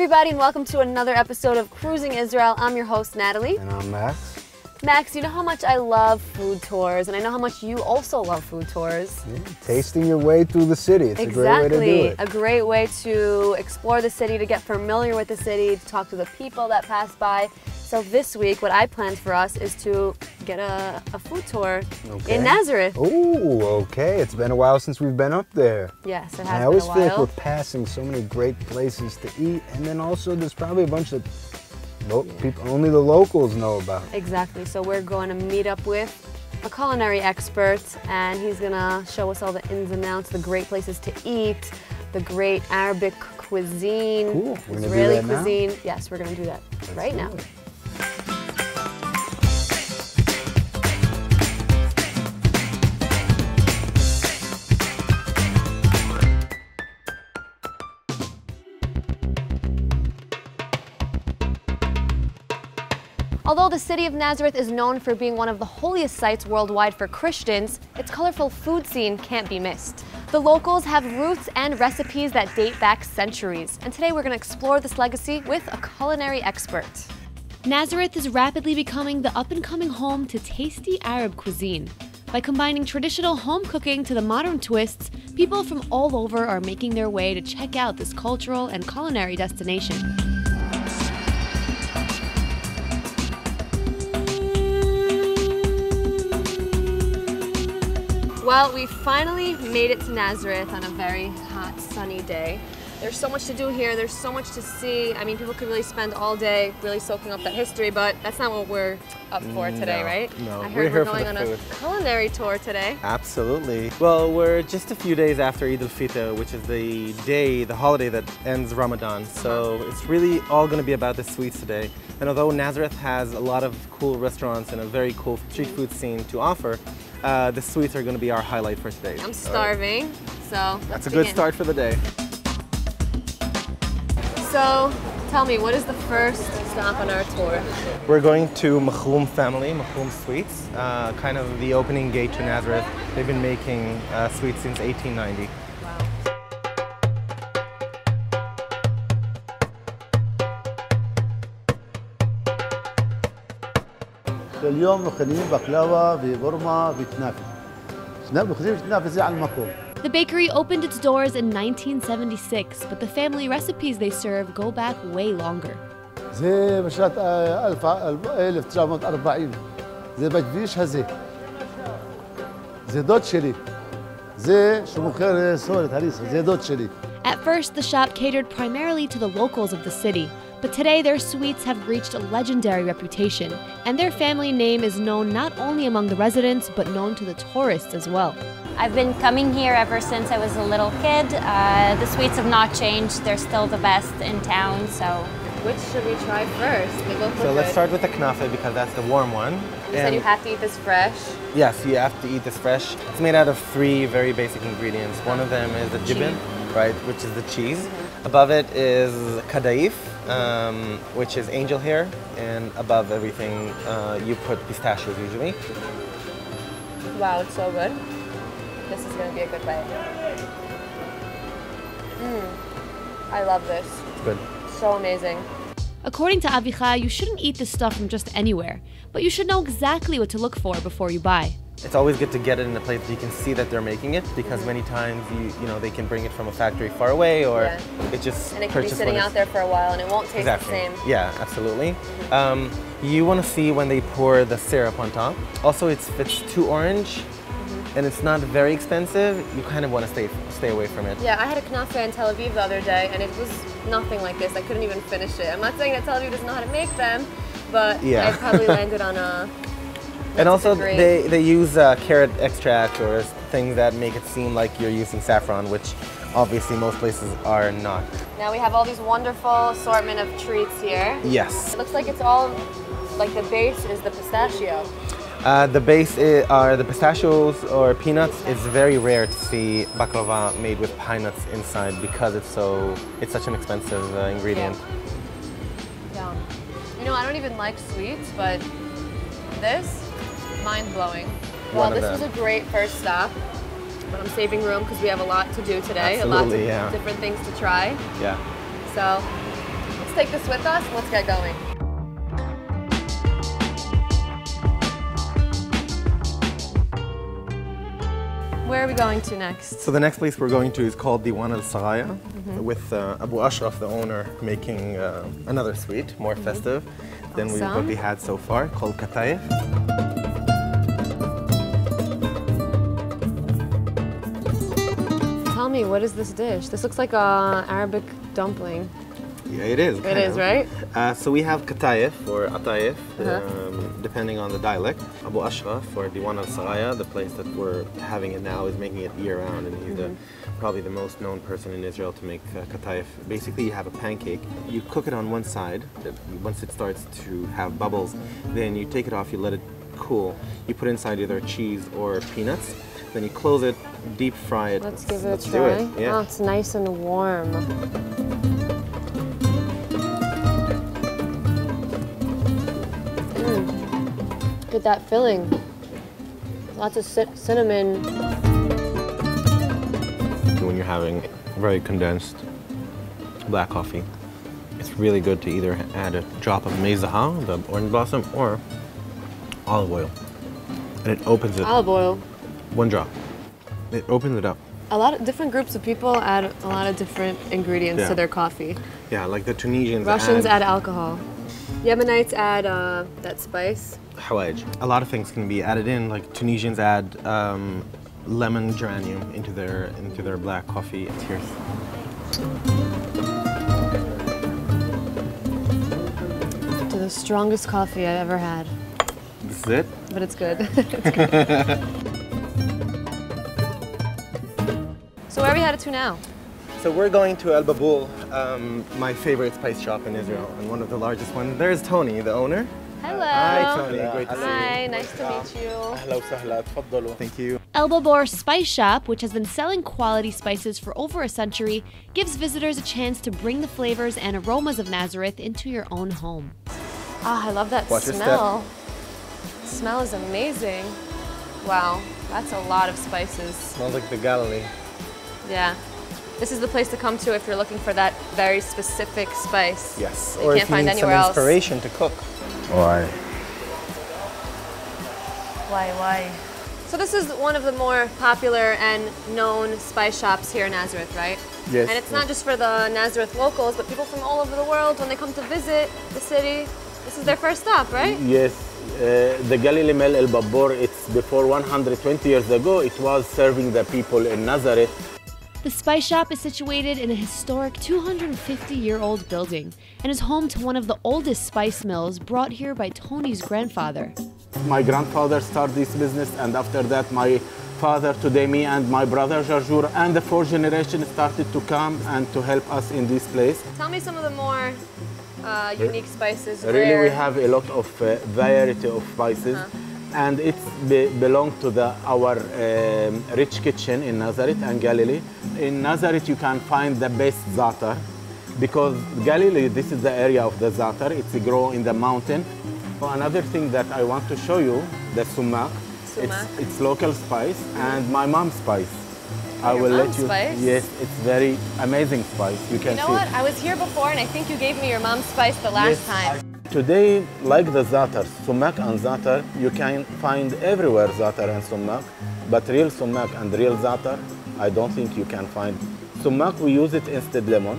everybody, and welcome to another episode of Cruising Israel. I'm your host, Natalie. And I'm Max. Max, you know how much I love food tours, and I know how much you also love food tours. Yeah, tasting your way through the city. It's Exactly. a great way to do it. A great way to explore the city, to get familiar with the city, to talk to the people that pass by. So this week, what I planned for us is to get a food tour in Nazareth. Oh, okay. It's been a while since we've been up there. Yes, it has been a while. I always feel like we're passing so many great places to eat, and then also there's probably a bunch of people only the locals know about. Exactly. So we're going to meet up with a culinary expert, and he's going to show us all the ins and outs, the great places to eat, the great Arabic cuisine, Cool. We're gonna Israeli do that cuisine. now? Yes, we're going to do that Let's do now. it. Although the city of Nazareth is known for being one of the holiest sites worldwide for Christians, its colorful food scene can't be missed. The locals have roots and recipes that date back centuries, and today we're going to explore this legacy with a culinary expert. Nazareth is rapidly becoming the up-and-coming home to tasty Arab cuisine. By combining traditional home cooking to the modern twists, people from all over are making their way to check out this cultural and culinary destination. Well, we finally made it to Nazareth on a very hot, sunny day. There's so much to do here, there's so much to see. I mean, people could really spend all day really soaking up that history, but that's not what we're up for today, right? No, I we're heard here we're for going the on a food. culinary tour today. Absolutely. Well, we're just a few days after Eid al-Fitr, which is the holiday that ends Ramadan. So it's really all going to be about the sweets today. And although Nazareth has a lot of cool restaurants and a very cool street food scene to offer, the sweets are going to be our highlight for today. I'm starving, so That's a good start for the day. So, tell me, what is the first stop on our tour? We're going to Makhloum family, Makhloum Sweets, kind of the opening gate to Nazareth. They've been making sweets since 1890. اليوم مخلين بقلاوة ببرمة بكنافة. مخلين كنافة زي على المطور. The bakery opened its doors in 1976, but the family recipes they serve go back way longer. زي بشرة 1940 زي بجفيش هزي زي دوتشلي زي شو مخير سوري هريسة زي دوتشلي. At first, the shop catered primarily to the locals of the city, but today their sweets have reached a legendary reputation, and their family name is known not only among the residents, but known to the tourists as well. I've been coming here ever since I was a little kid. The sweets have not changed. They're still the best in town, so. Which should we try first? They both look So let's good. start with the knafe because that's the warm one. You said you have to eat this fresh. Yes, you have to eat this fresh. It's made out of 3 very basic ingredients. One of them is the jibin, right, which is the cheese. Above it is kadaif, which is angel hair, and above everything you put pistachios usually. Wow, it's so good. This is going to be a good bite. I love this. It's good. So amazing. According to Avichai, you shouldn't eat this stuff from just anywhere, but you should know exactly what to look for before you buy. It's always good to get it in a place that you can see that they're making it, because many times you know they can bring it from a factory far away, or it just And it can be sitting out there for a while and it won't taste the same. Yeah, absolutely. You want to see when they pour the syrup on top. Also, if it's too orange and it's not very expensive, you kind of want to stay away from it. Yeah, I had a knafe in Tel Aviv the other day and it was nothing like this. I couldn't even finish it. I'm not saying that Tel Aviv doesn't know how to make them, but I probably landed on a... And also, they use carrot extract or things that make it seem like you're using saffron, which obviously most places are not. Now we have all these wonderful assortment of treats here. Yes. It looks like it's all, like the base is the pistachio. The base are the pistachios or peanuts. It's very rare to see baklava made with pine nuts inside because it's such an expensive ingredient. Yeah. You know, I don't even like sweets, but this, mind-blowing. Well, this was a great first stop, but I'm saving room because we have a lot to do today. Absolutely, a lot of different things to try. Yeah. So take this with us and let's get going. Where are we going to next? So the next place we're going to is called Diwan Al Saraya, with Abu Ashraf, the owner, making another sweet, more festive than what we had so far, called Katayef. Tell me, what is this dish? This looks like an Arabic dumpling. Yeah, it is. It is, right? So we have Katayef or Atayef, depending on the dialect. Abu Ashraf or Diwan Al Saraya, the place that we're having it now, is making it year-round, and he's probably the most known person in Israel to make Katayef. Basically, you have a pancake. You cook it on one side. Once it starts to have bubbles, then you take it off. You let it cool. You put inside either cheese or peanuts. Then you close it, deep fry it. Let's give it a try. Do it. Yeah. Oh, it's nice and warm. Get that filling. Lots of cinnamon. When you're having very condensed black coffee, it's really good to either add a drop of mezahah, the orange blossom, or olive oil. And it opens it. Olive oil. One drop. It opens it up. A lot of different groups of people add a lot of different ingredients to their coffee. Yeah, like the Tunisians Russians add alcohol. Yemenites add that spice. Hawaj. A lot of things can be added in, like Tunisians add lemon geranium into their black coffee. Cheers. To the strongest coffee I've ever had. This is it? But it's good. It's good. So where are we headed to now? So we're going to El Baboul, my favorite spice shop in Israel, and one of the largest ones. There's Tony, the owner. Hello. Hi, Tony. Great to see you. Hi, nice to meet you. Thank you. El Babour Spice Shop, which has been selling quality spices for over a century, gives visitors a chance to bring the flavors and aromas of Nazareth into your own home. Ah, I love that Watch your smell. The smell is amazing. Wow, that's a lot of spices. Smells like the Galilee. Yeah. This is the place to come to if you're looking for that very specific spice. Yes. That you can't find anywhere else. Inspiration to cook. Why? Why? So this is one of the more popular and known spice shops here in Nazareth, right? Yes. And it's not just for the Nazareth locals, but people from all over the world, when they come to visit the city, this is their first stop, right? Yes. The Galilee Mel El Babour, it's before 120 years ago, it was serving the people in Nazareth. The Spice Shop is situated in a historic 250-year-old building and is home to one of the oldest spice mills brought here by Tony's grandfather. My grandfather started this business, and after that my father, today me and my brother Jarjour, and the fourth generation started to come and to help us in this place. Tell me some of the more unique spices. Really, we have a lot of variety of spices. And it belongs to our rich kitchen in Nazareth and Galilee. In Nazareth, you can find the best za'atar, because Galilee, this is the area of the za'atar. It's grown in the mountain. Another thing that I want to show you, the sumac. It's local spice and my mom's spice. Spice? Yes, it's very amazing spice. You can see. You know what? I was here before, and I think you gave me your mom's spice the last time. Today, like the za'atar, sumac and za'atar, you can find everywhere za'atar and sumac, but real sumac and real za'atar, I don't think you can find. Sumac, we use it instead lemon.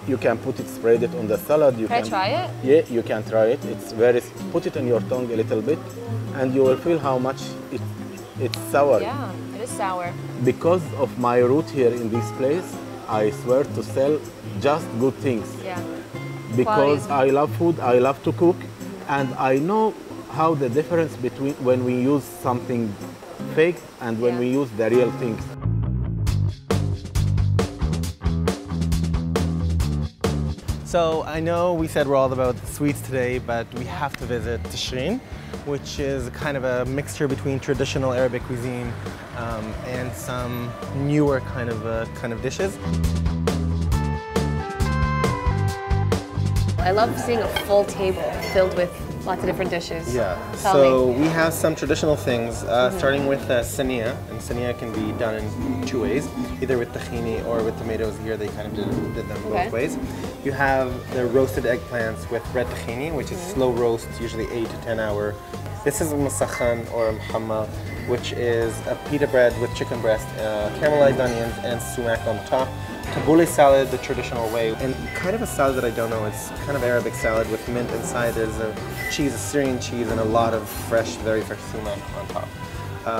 You can put it, spread it on the salad. Can I try it? Yeah, you can try it. It's very, put it on your tongue a little bit, and you will feel how much it's sour. Yeah, it is sour. Because of my root here in this place, I swear to sell just good things. Yeah. Because I love food, I love to cook, and I know how the difference between when we use something fake and when we use the real things. So I know we said we're all about sweets today, but we have to visit Tishrin, which is kind of a mixture between traditional Arabic cuisine and some newer kind of dishes. I love seeing a full table filled with Lots of different dishes. Yeah, Tell so me. we have some traditional things, starting with senia, and senia can be done in two ways, either with tahini or with tomatoes. Here they kind of did them both ways. You have the roasted eggplants with red tahini, which is slow roast, usually 8 to 10 hour. This is musakhan or muhamma, which is a pita bread with chicken breast, caramelized onions, and sumac on top. Tabbouleh salad, the traditional way, and kind of a salad that I don't know, it's kind of Arabic salad with mint inside. There's a cheese, a Syrian cheese, and a lot of fresh, very fresh sumac on top.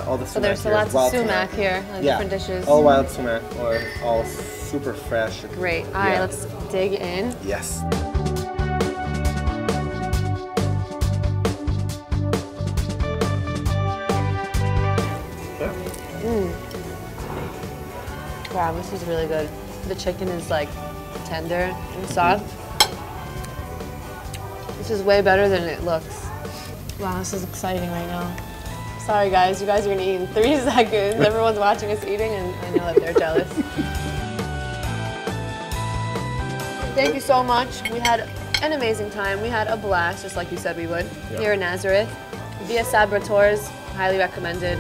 All the sumac So there's here lots is of wild sumac here, different dishes. All wild sumac, or all super fresh. Great. All right, let's dig in. Yes. Wow, this is really good. The chicken is like tender and soft. This is way better than it looks. Wow, this is exciting right now. Sorry guys, you guys are gonna eat in 3 seconds. Everyone's watching us eating and I know that they're jealous. Thank you so much. We had an amazing time. We had a blast, just like you said we would, here in Nazareth. Via Sabra Tours, highly recommended.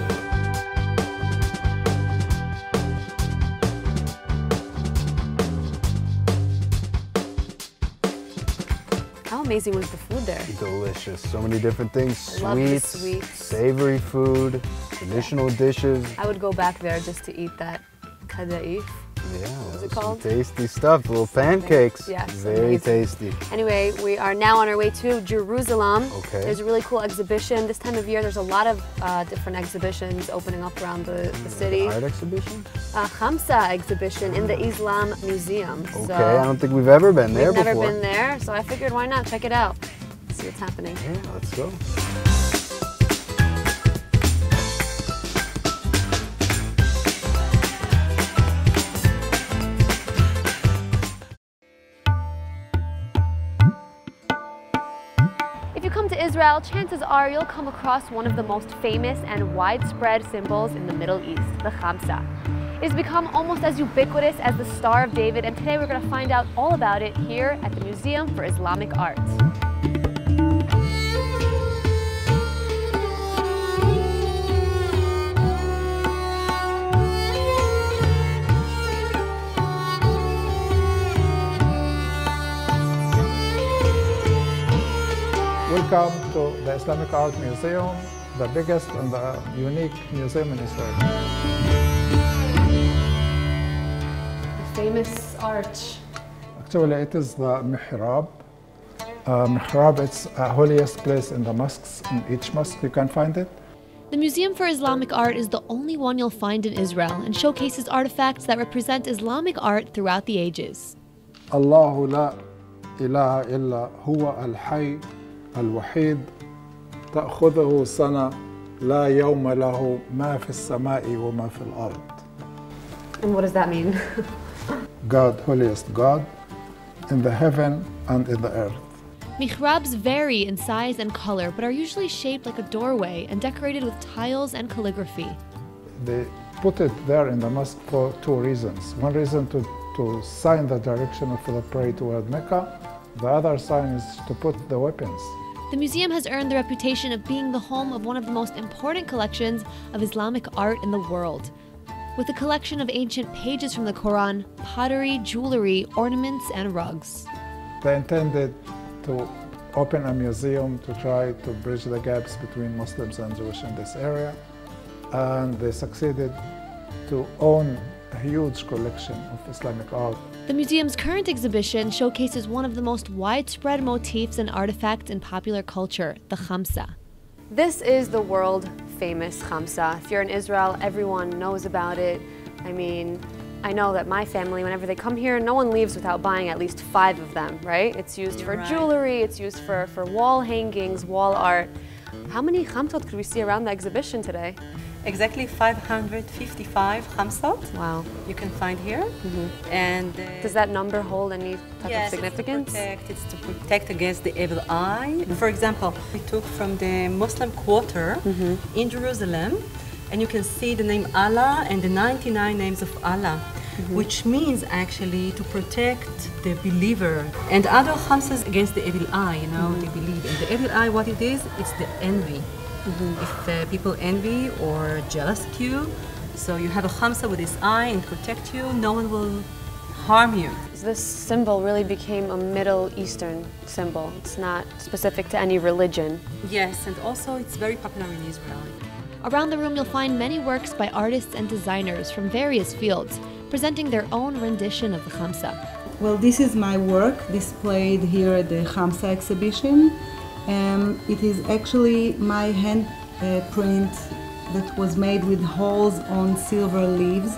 How amazing was the food there? Delicious. So many different things. I love the Sweets, sweets. savory food, traditional dishes. I would go back there just to eat that kadaif. Yeah, What's it some called? tasty stuff. Little pancakes. Yes, Very amazing. tasty. Anyway, we are now on our way to Jerusalem. Okay. There's a really cool exhibition. This time of year, there's a lot of different exhibitions opening up around the city. Art exhibition? Khamsa exhibition in the Islam Museum. Okay, I don't think we've ever been there We've never before. been there, so I figured why not check it out. See what's happening. Yeah, let's go. If you come to Israel, chances are you'll come across one of the most famous and widespread symbols in the Middle East, the Khamsa. It has become almost as ubiquitous as the Star of David, and today we're going to find out all about it here at the Museum for Islamic Art. Welcome to the Islamic Art Museum, the biggest and the unique museum in Israel. The famous arch. Actually, it is the mihrab. Mihrab, it's the holiest place in the mosques. In each mosque you can find it. The Museum for Islamic Art is the only one you'll find in Israel and showcases artifacts that represent Islamic art throughout the ages. الله لا إله إلا هو الحي الوحيد تأخذه سنة لا يوم له ما في السماء وما في الأرض. And what does that mean? God, holiest God, in the heaven and in the earth. Mihrabs vary in size and color, but are usually shaped like a doorway and decorated with tiles and calligraphy. They put it there in the mosque for 2 reasons. One reason to sign the direction of the prayer toward Mecca. The other sign is to put the weapons. The museum has earned the reputation of being the home of one of the most important collections of Islamic art in the world. With a collection of ancient pages from the Quran, pottery, jewelry, ornaments, and rugs. They intended to open a museum to try to bridge the gaps between Muslims and Jewish in this area. And they succeeded to own a huge collection of Islamic art. The museum's current exhibition showcases one of the most widespread motifs and artifacts in popular culture, the Khamsa. This is the world famous Khamsa. If you're in Israel, everyone knows about it. I mean, I know that my family, whenever they come here, no one leaves without buying at least 5 of them, right? It's used for jewelry, it's used for wall hangings, wall art. How many Khamsot could we see around the exhibition today? Exactly 555 Khamsot. Wow. You can find here. And does that number hold any type of significance? It's to protect against the evil eye. For example, we took from the Muslim quarter in Jerusalem, and you can see the name Allah and the 99 names of Allah. which means actually to protect the believer. And other khamsas against the evil eye, you know, they believe. And the evil eye, what it is, it's the envy. If people envy or jealous at you, so you have a khamsa with this eye and protect you, no one will harm you. This symbol really became a Middle Eastern symbol. It's not specific to any religion. Yes, and also it's very popular in Israel. Around the room, you'll find many works by artists and designers from various fields, presenting their own rendition of the Khamsa. Well, this is my work displayed here at the Khamsa exhibition. It is actually my hand print that was made with holes on silver leaves.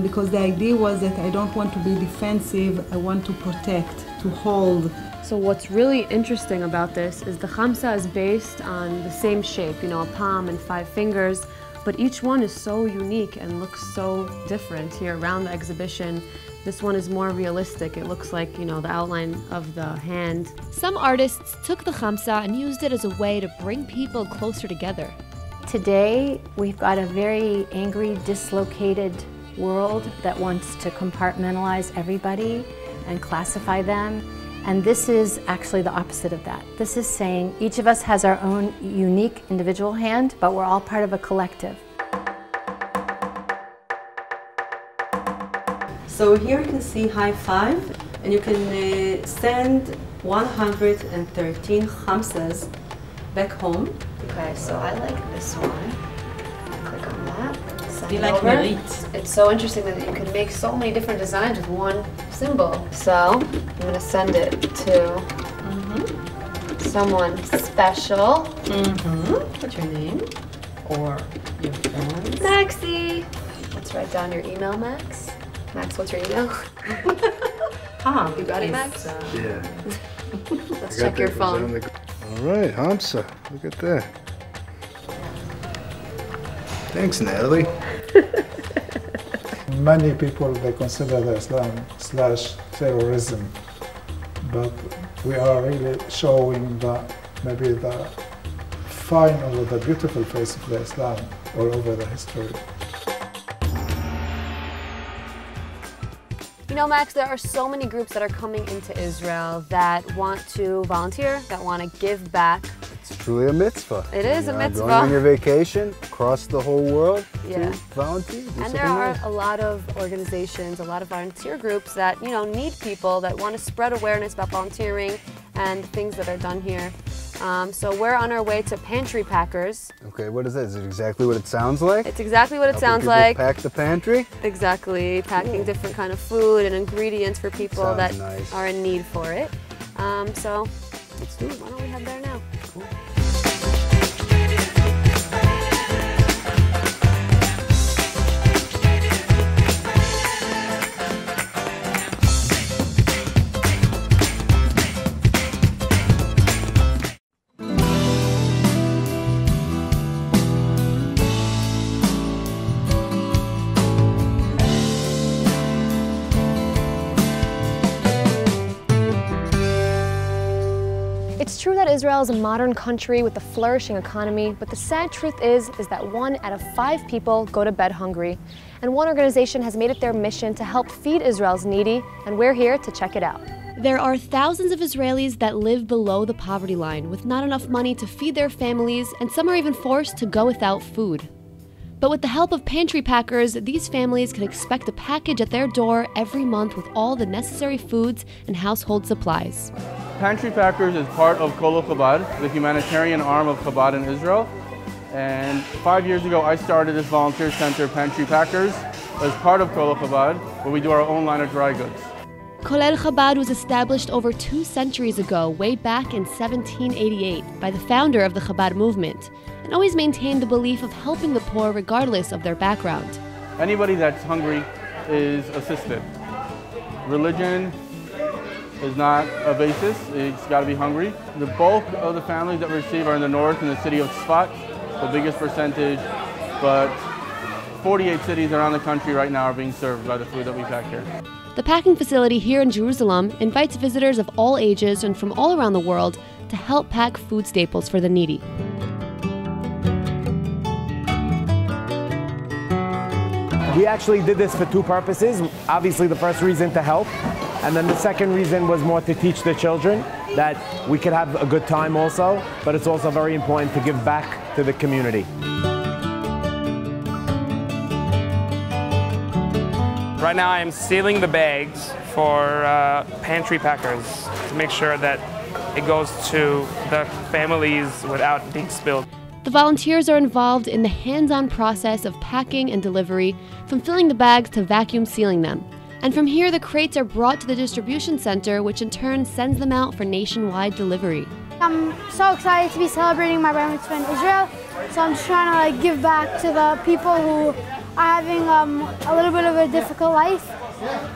Because the idea was that I don't want to be defensive, I want to protect, to hold. So what's really interesting about this is the Khamsa is based on the same shape, you know, a palm and 5 fingers, but each one is so unique and looks so different here around the exhibition. This one is more realistic. It looks like, you know, the outline of the hand. Some artists took the Khamsa and used it as a way to bring people closer together. Today, we've got a very angry, dislocated world that wants to compartmentalize everybody and classify them. And this is actually the opposite of that. This is saying each of us has our own unique individual hand, but we're all part of a collective. So here you can see high five, and you can send 113 khamsas back home. Okay, so I like this one. Click on that. Send You it like over. Merit? It's so interesting that you can make so many different designs with one symbol. So I'm going to send it to someone special. What's your name? Or your friends? Maxie! Let's write down your email, Max. Max, what's your email? You got it, Max? Yeah. Let's check your phone. All right, Khamsa, look at that. Thanks, Natalie. Many people, they consider the Islam /terrorism, but we are really showing maybe the fine or the beautiful face of the Islam all over the history. You know, Max, there are so many groups that are coming into Israel that want to volunteer, that want to give back. It's truly a mitzvah. It is a mitzvah. Going on your vacation across the whole world Yeah. to volunteer. And there are a lot of organizations, a lot of volunteer groups that, you know, need people that want to spread awareness about volunteering and things that are done here. So we're on our way to Pantry Packers. Okay, what is that? Is it exactly what it sounds like? It's exactly what it Helping sounds people like. Pack the pantry? Exactly, packing different kind of food and ingredients for people Sounds that nice. are in need for it. So let's do it. Why don't we head there now? Cool. It's true that Israel is a modern country with a flourishing economy, but the sad truth is that 1 out of 5 people go to bed hungry. And one organization has made it their mission to help feed Israel's needy, and we're here to check it out. There are thousands of Israelis that live below the poverty line with not enough money to feed their families, and some are even forced to go without food. But with the help of Pantry Packers, these families can expect a package at their door every month with all the necessary foods and household supplies. Pantry Packers is part of Kol Chabad, the humanitarian arm of Chabad in Israel. And 5 years ago, I started this volunteer center, Pantry Packers, as part of Kol Chabad, where we do our own line of dry goods. Kolel Chabad was established over 2 centuries ago, way back in 1788, by the founder of the Chabad movement, and always maintained the belief of helping the poor regardless of their background. Anybody that's hungry is assisted. Religion is not a basis, it's got to be hungry. The bulk of the families that we receive are in the north, in the city of Tzfat, the biggest percentage, but 48 cities around the country right now are being served by the food that we pack here. The packing facility here in Jerusalem invites visitors of all ages and from all around the world to help pack food staples for the needy. We actually did this for two purposes. Obviously, the first reason to help, and then the second reason was more to teach the children that we could have a good time also, but it's also very important to give back to the community. Right now I am sealing the bags for pantry packers to make sure that it goes to the families without being spilled. The volunteers are involved in the hands-on process of packing and delivery, from filling the bags to vacuum sealing them. And from here, the crates are brought to the distribution center, which in turn sends them out for nationwide delivery. I'm so excited to be celebrating my bar mitzvah in Israel, so I'm just trying to give back to the people who are having a little bit of a difficult life.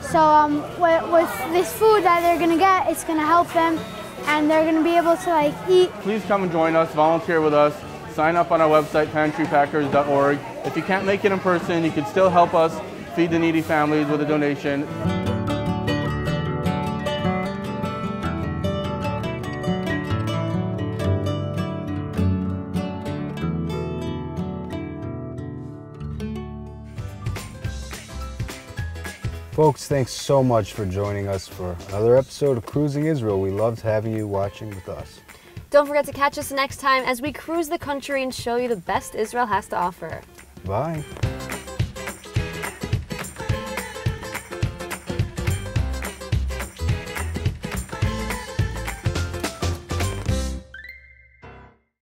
So with this food that they're going to get, it's going to help them, and they're going to be able to eat. Please come and join us, volunteer with us. Sign up on our website, pantrypackers.org. If you can't make it in person, you can still help us feed the needy families with a donation. Folks, thanks so much for joining us for another episode of Cruising Israel. We loved having you watching with us. Don't forget to catch us next time as we cruise the country and show you the best Israel has to offer. Bye.